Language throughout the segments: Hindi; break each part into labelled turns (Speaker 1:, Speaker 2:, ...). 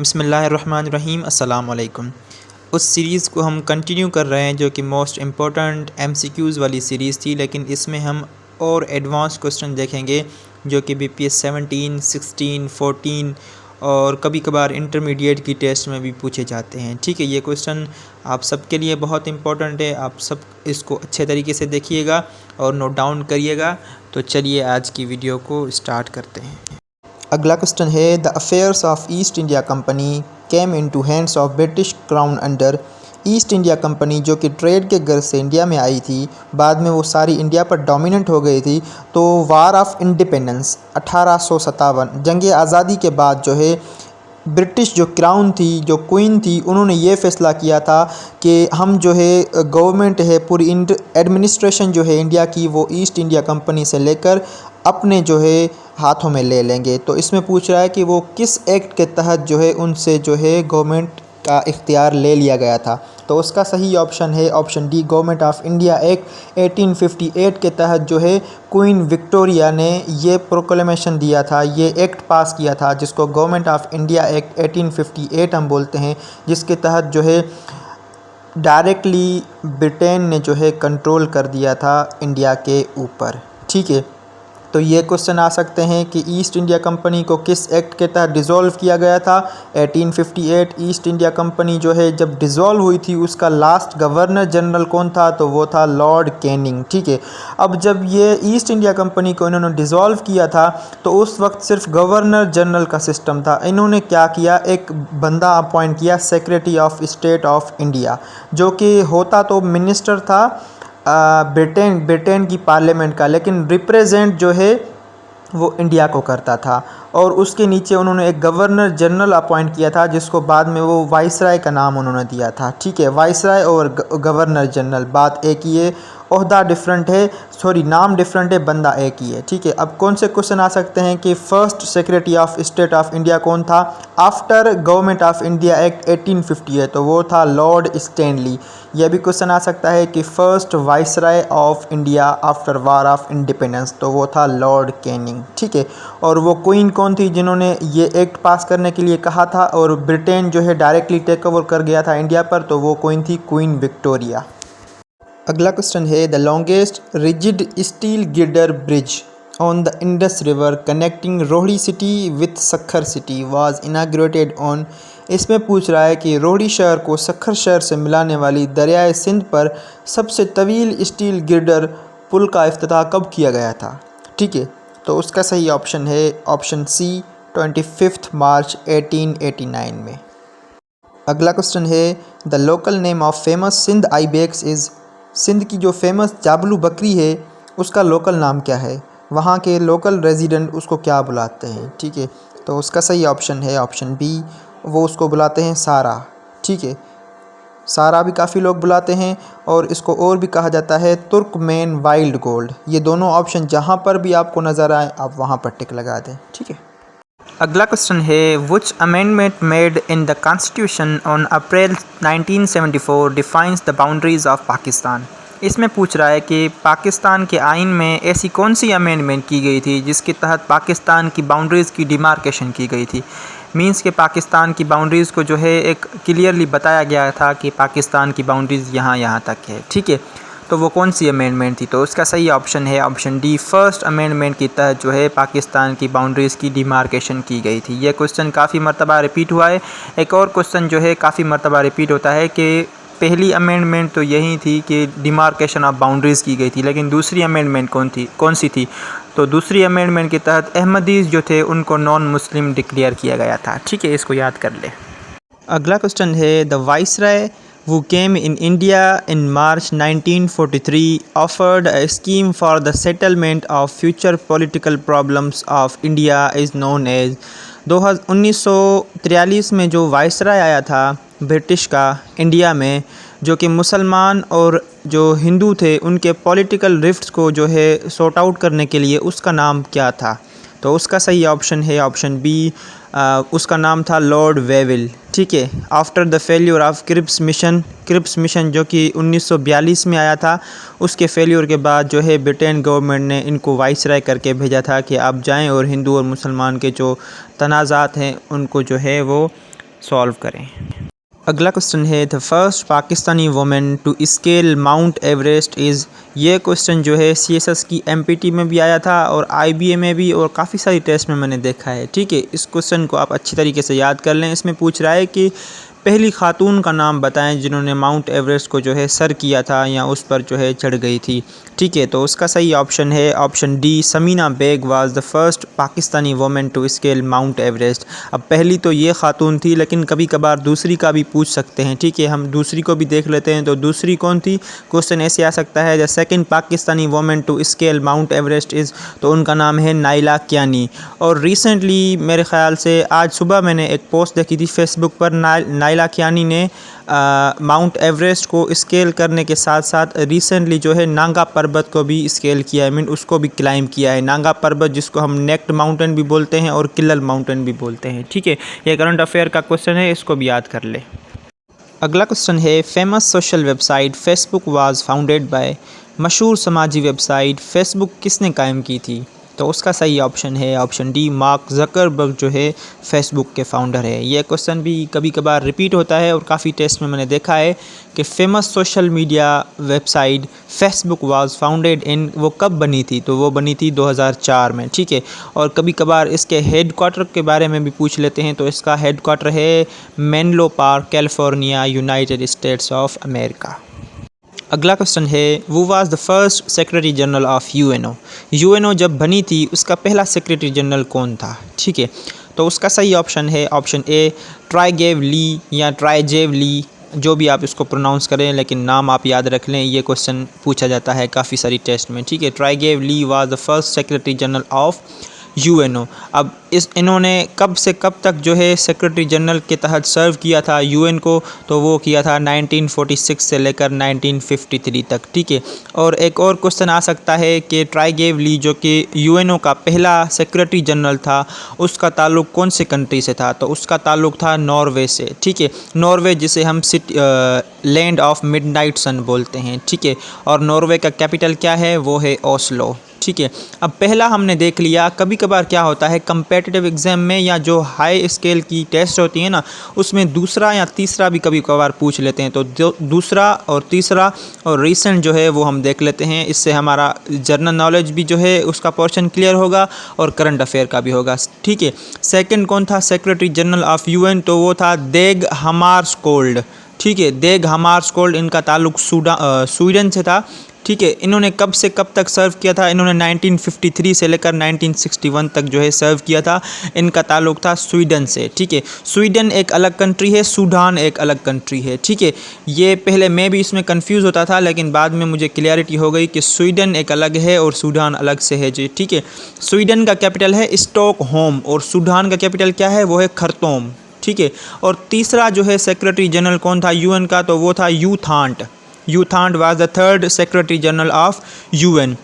Speaker 1: बिस्मिल्लाहिर्रहमानिर्रहीम अस्सलाम वालेकुम। उस सीरीज़ को हम कंटिन्यू कर रहे हैं जो कि मोस्ट इम्पोर्टेंट MCQs वाली सीरीज़ थी, लेकिन इसमें हम और एडवांस क्वेश्चन देखेंगे जो कि BPS 17, 16, 14 और कभी कभार इंटरमीडिएट की टेस्ट में भी पूछे जाते हैं। ठीक है, ये क्वेश्चन आप सबके लिए बहुत इंपॉर्टेंट है, आप सब इसको अच्छे तरीके से देखिएगा और नोट डाउन करिएगा। तो चलिए आज की वीडियो को स्टार्ट करते हैं। अगला क्वेश्चन है, the affairs of east India company came into hands of British crown under. East India company जो कि ट्रेड के गर्ज से इंडिया में आई थी, बाद में वो सारी इंडिया पर डोमिनेंट हो गई थी। तो वार ऑफ इंडिपेंडेंस 1857 जंग आज़ादी के बाद जो है ब्रिटिश जो क्राउन थी, जो क्वीन थी, उन्होंने ये फ़ैसला किया था कि हम जो है गवर्नमेंट है, पूरी एडमिनिस्ट्रेशन जो है इंडिया की, वो ईस्ट इंडिया कंपनी से लेकर अपने जो है हाथों में ले लेंगे। तो इसमें पूछ रहा है कि वो किस एक्ट के तहत जो है उनसे जो है गवर्नमेंट का इख्तियार ले लिया गया था। तो उसका सही ऑप्शन है option D, government of India act 1858 के तहत जो है क्वीन विक्टोरिया ने ये प्रोक्लेमेशन दिया था, ये एक्ट पास किया था, जिसको गवर्नमेंट ऑफ इंडिया एक्ट 1858 हम बोलते हैं, जिसके तहत जो है डायरेक्टली ब्रिटेन ने जो है कंट्रोल कर दिया था इंडिया के ऊपर। ठीक है, तो ये क्वेश्चन आ सकते हैं कि ईस्ट इंडिया कंपनी को किस एक्ट के तहत डिज़ोल्व किया गया था। 1858 ईस्ट इंडिया कंपनी जो है जब डिज़ोल्व हुई थी, उसका लास्ट गवर्नर जनरल कौन था, तो वो था लॉर्ड कैनिंग। ठीक है, अब जब ये ईस्ट इंडिया कंपनी को इन्होंने डिज़ोल्व किया था तो उस वक्त सिर्फ गवर्नर जनरल का सिस्टम था। इन्होंने क्या किया, एक बंदा अपॉइंट किया, secretary of state of India, जो कि होता तो मिनिस्टर था ब्रिटेन की पार्लियामेंट का, लेकिन रिप्रेजेंट जो है वो इंडिया को करता था। और उसके नीचे उन्होंने एक गवर्नर जनरल अपॉइंट किया था, जिसको बाद में वो वाइसराय का नाम उन्होंने दिया था। ठीक है, वाइसराय और गवर्नर जनरल बात एक ही है, ओहदा डिफरेंट है, सॉरी नाम डिफरेंट है, बंदा एक ही है। ठीक है, अब कौन से क्वेश्चन आ सकते हैं कि first secretary of state of India कौन था after government of India act 1858, तो वो था लॉर्ड स्टैनली। यह भी क्वेश्चन आ सकता है कि first viceroy of India after war of independence, तो वो था लॉर्ड कैनिंग। ठीक है, और वो क्वीन कौन थी जिन्होंने ये एक्ट पास करने के लिए कहा था और ब्रिटेन जो है डायरेक्टली टेक ओवर कर गया था इंडिया पर, तो वो क्वीन थी क्वीन विक्टोरिया। अगला क्वेश्चन है, the longest rigid steel girder bridge on the Indus river connecting Rohri city with Sukkur city was inaugurated on. इसमें पूछ रहा है कि रोहड़ी शहर को सक्खर शहर से मिलाने वाली दरियाए सिंध पर सबसे तवील स्टील गिर्डर पुल का इफ्तिताह कब किया गया था। ठीक है, तो उसका सही ऑप्शन है ऑप्शन सी, 25 मार्च 1889 में। अगला क्वेश्चन है, the local name of famous Sindh ibex is. Sindh की जो फेमस जाबलू बकरी है उसका लोकल नाम क्या है, वहाँ के लोकल रेजिडेंट उसको क्या बुलाते हैं। ठीक है, तो उसका सही ऑप्शन है ऑप्शन बी, वो उसको बुलाते हैं सारा। ठीक है, सारा भी काफ़ी लोग बुलाते हैं और इसको और भी कहा जाता है तुर्कमेन वाइल्ड गोल्ड। ये दोनों ऑप्शन जहाँ पर भी आपको नज़र आए आप वहाँ पर टिक लगा दें। ठीक है, अगला क्वेश्चन है, विच amendment made in the constitution on April 1974 defines the boundaries of Pakistan. इसमें पूछ रहा है कि पाकिस्तान के आइन में ऐसी कौन सी अमेंडमेंट की गई थी जिसके तहत पाकिस्तान की बाउंड्रीज़ की डिमार्केशन की गई थी। मींस के पाकिस्तान की बाउंड्रीज़ को जो है एक क्लियरली बताया गया था कि पाकिस्तान की बाउंड्रीज़ यहाँ तक है। ठीक है, तो वो कौन सी अमेंडमेंट थी, तो उसका सही ऑप्शन है ऑप्शन डी, फर्स्ट अमेंडमेंट के तहत जो है पाकिस्तान की बाउंड्रीज़ की डिमार्केशन की गई थी। ये क्वेश्चन काफ़ी मरतबा रिपीट हुआ है। एक और क्वेश्चन जो है काफ़ी मरतबा रिपीट होता है कि पहली अमेंडमेंट तो यही थी कि डिमार्केशन ऑफ बाउंड्रीज़ की गई थी, लेकिन दूसरी अमेंडमेंट कौन सी थी, तो दूसरी अमेंडमेंट के तहत अहमदीज़ जो थे उनको नॉन मुस्लिम डिक्लेयर किया गया था। ठीक है, इसको याद कर ले। अगला क्वेश्चन है, the viceroy who came in India in March 1943 offered a scheme for the settlement of future political problems of India is known as। 1943 में जो वाइसराय आया था ब्रिटिश का इंडिया में, जो कि मुसलमान और जो हिंदू थे उनके पॉलिटिकल रिफ्ट्स को जो है सॉर्ट आउट करने के लिए, उसका नाम क्या था, तो उसका सही ऑप्शन है ऑप्शन बी, उसका नाम था लॉर्ड वेविल। ठीक है, after the failure of Cripps mission जो कि 1942 में आया था, उसके फेल्यूर के बाद जो है ब्रिटेन गवर्नमेंट ने इनको वाइसराय करके भेजा था कि आप जाएं और हिंदू और मुसलमान के जो तनाज़ात हैं उनको जो है वो सॉल्व करें। अगला क्वेश्चन है the first Pakistani women to scale Mount Everest is. ये क्वेश्चन जो है CSS की MPT में भी आया था और IBA में भी और काफ़ी सारी टेस्ट में मैंने देखा है। ठीक है, इस क्वेश्चन को आप अच्छी तरीके से याद कर लें। इसमें पूछ रहा है कि पहली खातून का नाम बताएं जिन्होंने माउंट एवरेस्ट को जो है सर किया था या उस पर जो है चढ़ गई थी। ठीक है, तो उसका सही ऑप्शन है option D, Samina Baig was the first Pakistani women to scale Mount Everest. अब पहली तो ये खातून थी, लेकिन कभी कभार दूसरी का भी पूछ सकते हैं। ठीक है, हम दूसरी को भी देख लेते हैं। तो दूसरी कौन थी? क्वेश्चन ऐसे आ सकता है the second Pakistani women to scale Mount Everest is, तो उनका नाम है नाइला कियानी। और रिसेंटली मेरे ख्याल से आज सुबह मैंने एक पोस्ट देखी थी फेसबुक पर, नाइला कियानी ने माउंट एवरेस्ट को स्केल करने के साथ साथ रिसेंटली जो है नांगा पर्वत को भी स्केल किया है, उसको भी क्लाइम किया है। नांगा पर्वत जिसको हम नेक्ड माउंटेन भी बोलते हैं और किल्लल माउंटेन भी बोलते हैं। ठीक है, ये करंट अफेयर का क्वेश्चन है, इसको भी याद कर ले। अगला क्वेश्चन है famous social website Facebook was founded by. मशहूर समाजी वेबसाइट फेसबुक किसने कायम की थी? तो उसका सही ऑप्शन है ऑप्शन डी, मार्क ज़करबर्ग जो है फेसबुक के फाउंडर है। ये क्वेश्चन भी कभी कभार रिपीट होता है और काफ़ी टेस्ट में मैंने देखा है कि famous social media website Facebook was founded in, वो कब बनी थी? तो वो बनी थी 2004 में। ठीक है, और कभी कभार इसके हेड क्वार्टर के बारे में भी पूछ लेते हैं। तो इसका हेड क्वार्टर है Menlo park, California, United states of America. अगला क्वेश्चन है वो was the first secretary general of UNO. UNO जब बनी थी उसका पहला सेक्रेटरी जनरल कौन था? ठीक है, तो उसका सही ऑप्शन है ऑप्शन ए, ट्राइगेव ली या ट्राइजेव ली, जो भी आप इसको प्रोनाउंस करें, लेकिन नाम आप याद रख लें। ये क्वेश्चन पूछा जाता है काफ़ी सारी टेस्ट में। ठीक है, Trygve Lie was the first secretary general of UNO. अब इन्होंने कब से कब तक जो है सेक्रेटरी जनरल के तहत सर्व किया था यूएन को? तो वो किया था 1946 से लेकर 1953 तक। ठीक है, और एक और क्वेश्चन आ सकता है कि ट्राइगेव ली जो कि यूएनओ का पहला सेक्रेटरी जनरल था, उसका ताल्लुक़ कौन से कंट्री से था? तो उसका ताल्लुक़ था नॉर्वे से। ठीक है, नॉर्वे जिसे हम लैंड ऑफ मिडनाइट सन बोलते हैं। ठीक है, और नॉर्वे का कैपिटल क्या है? वो है ओस्लो। ठीक है, अब पहला हमने देख लिया। कभी कभार क्या होता है कम्पेटिटिव एग्ज़ाम में या जो हाई स्केल की टेस्ट होती है ना, उसमें दूसरा या तीसरा भी कभी कभार पूछ लेते हैं। तो दूसरा और तीसरा और रीसेंट जो है वो हम देख लेते हैं। इससे हमारा जनरल नॉलेज भी जो है उसका पोर्शन क्लियर होगा और करंट अफेयर का भी होगा। ठीक है, सेकंड कौन था सेक्रेटरी जनरल ऑफ यूएन? तो वो था देग हमार्सकोल्ड। ठीक है, देग हमार्सकोल्ड, इनका ताल्लुक स्वीडन से था। ठीक है, इन्होंने कब से कब तक सर्व किया था? इन्होंने 1953 से लेकर 1961 तक जो है सर्व किया था। इनका ताल्लुक था स्वीडन से। ठीक है, स्वीडन एक अलग कंट्री है, सूडान एक अलग कंट्री है। ठीक है, ये पहले मैं भी इसमें कंफ्यूज होता था, लेकिन बाद में मुझे क्लियरिटी हो गई कि स्वीडन एक अलग है और सूडान अलग से है जी। ठीक है, स्वीडन का कैपिटल है स्टॉकहोम और सूडान का कैपिटल क्या है? वो है खरतोम। ठीक है, और तीसरा जो है सेक्रेटरी जनरल कौन था यूएन का? तो वो था U Thant. U Thant was the third secretary general of UN,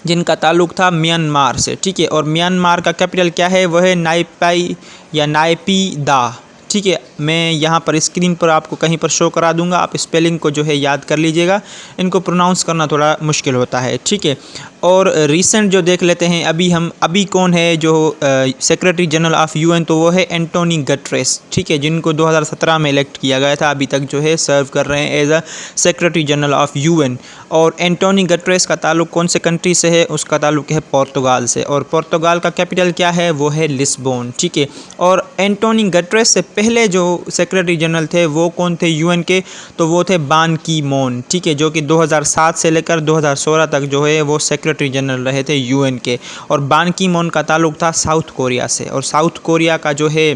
Speaker 1: जिनका ताल्लुक था म्यांमार से। ठीक है, और म्यांमार का कैपिटल क्या है? वह है नाइपाई या नाइपीदा। ठीक है, मैं यहाँ पर स्क्रीन पर आपको कहीं पर शो करा दूंगा, आप स्पेलिंग को जो है याद कर लीजिएगा, इनको प्रोनाउंस करना थोड़ा मुश्किल होता है। ठीक है, और रिसेंट जो देख लेते हैं अभी कौन है जो सेक्रेटरी जनरल ऑफ यूएन? तो वो है एंटोनी गटरेस। ठीक है, जिनको 2017 में इलेक्ट किया गया था, अभी तक जो है सर्व कर रहे हैं as a secretary general of UN. और एंटोनी गटरेस का ताल्लुक कौन से कंट्री से है? उसका ताल्लुक है पोर्तुगाल से, और पोर्तुगाल का कैपिटल क्या है? वो है लिस्बोन। ठीक है, और एंटोनी गटरेस से पहले जो सेक्रेटरी जनरल थे वो कौन थे यूएन के? तो वो थे बान की मोन। ठीक है, जो कि 2007 से लेकर 2016 तक जो है वो सेक्रेटरी जनरल रहे थे यूएन के। और बान की मोन का ताल्लुक था साउथ कोरिया से, और साउथ कोरिया का जो है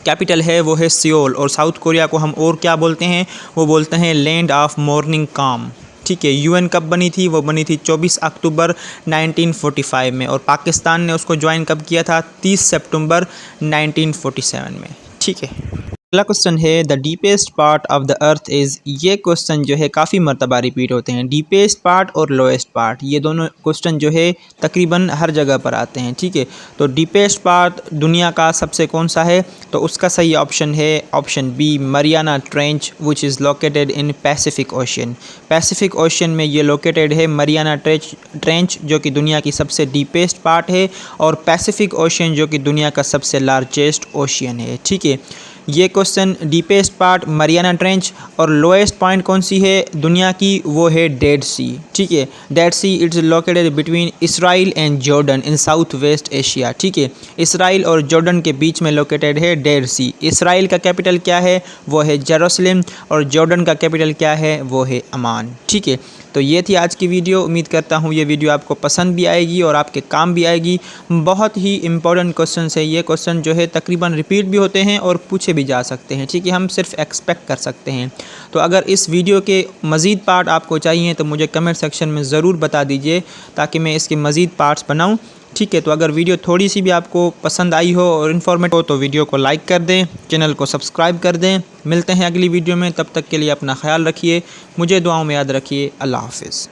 Speaker 1: कैपिटल है वो है सियोल। और साउथ कोरिया को हम और क्या बोलते हैं? वो बोलते हैं लैंड ऑफ मॉर्निंग काम। ठीक है, यूएन कब बनी थी? वो बनी थी 24 अक्टूबर 1945 में, और पाकिस्तान ने उसको ज्वाइन कब किया था? 30 सितंबर 1947 में। ठीक है, अगला क्वेश्चन है the deepest part of the earth is. ये क्वेश्चन जो है काफ़ी मरतबा रिपीट होते हैं। डीपेस्ट पार्ट और लोएस्ट पार्ट, ये दोनों क्वेश्चन जो है तकरीबन हर जगह पर आते हैं। ठीक है, तो डीपेस्ट पार्ट दुनिया का सबसे कौन सा है? तो उसका सही ऑप्शन है option B, Mariana Trench which is located in Pacific Ocean. Pacific Ocean में ये लोकेटेड है मरियाना ट्रेंच, जो कि दुनिया की सबसे डीपेस्ट पार्ट है, और पैसिफिक ओशन जो कि दुनिया का सबसे लार्जेस्ट ओशियन है। ठीक है, ये question deepest part Mariana trench और लोएस्ट पॉइंट कौन सी है दुनिया की, वो है डेड सी। ठीक है, dead see it's located between Israel and Jordan in south west Asia. ठीक है, इसराइल और जॉर्डन के बीच में लोकेटेड है डेड सी। इसराइल का कैपिटल क्या है, वो है जेरूसलम, और जॉर्डन का कैपिटल क्या है, वो है अमान। ठीक है, तो ये थी आज की वीडियो। उम्मीद करता हूँ ये वीडियो आपको पसंद भी आएगी और आपके काम भी आएगी। बहुत ही इंपॉर्टेंट क्वेश्चन है ये। क्वेश्चन जो है तकरीबन रिपीट भी होते हैं और पूछे भी जा सकते हैं। ठीक है, हम सिर्फ एक्सपेक्ट कर सकते हैं। तो अगर इस वीडियो के मज़ीद पार्ट आपको चाहिए तो मुझे कमेंट सेक्शन में ज़रूर बता दीजिए ताकि मैं इसके मज़ीद पार्ट्स बनाऊँ। ठीक है, तो अगर वीडियो थोड़ी सी भी आपको पसंद आई हो और इन्फॉर्मेटिव हो तो वीडियो को लाइक कर दें, चैनल को सब्सक्राइब कर दें। मिलते हैं अगली वीडियो में, तब तक के लिए अपना ख्याल रखिए, मुझे दुआओं में याद रखिए। अल्लाह हाफ़िज़।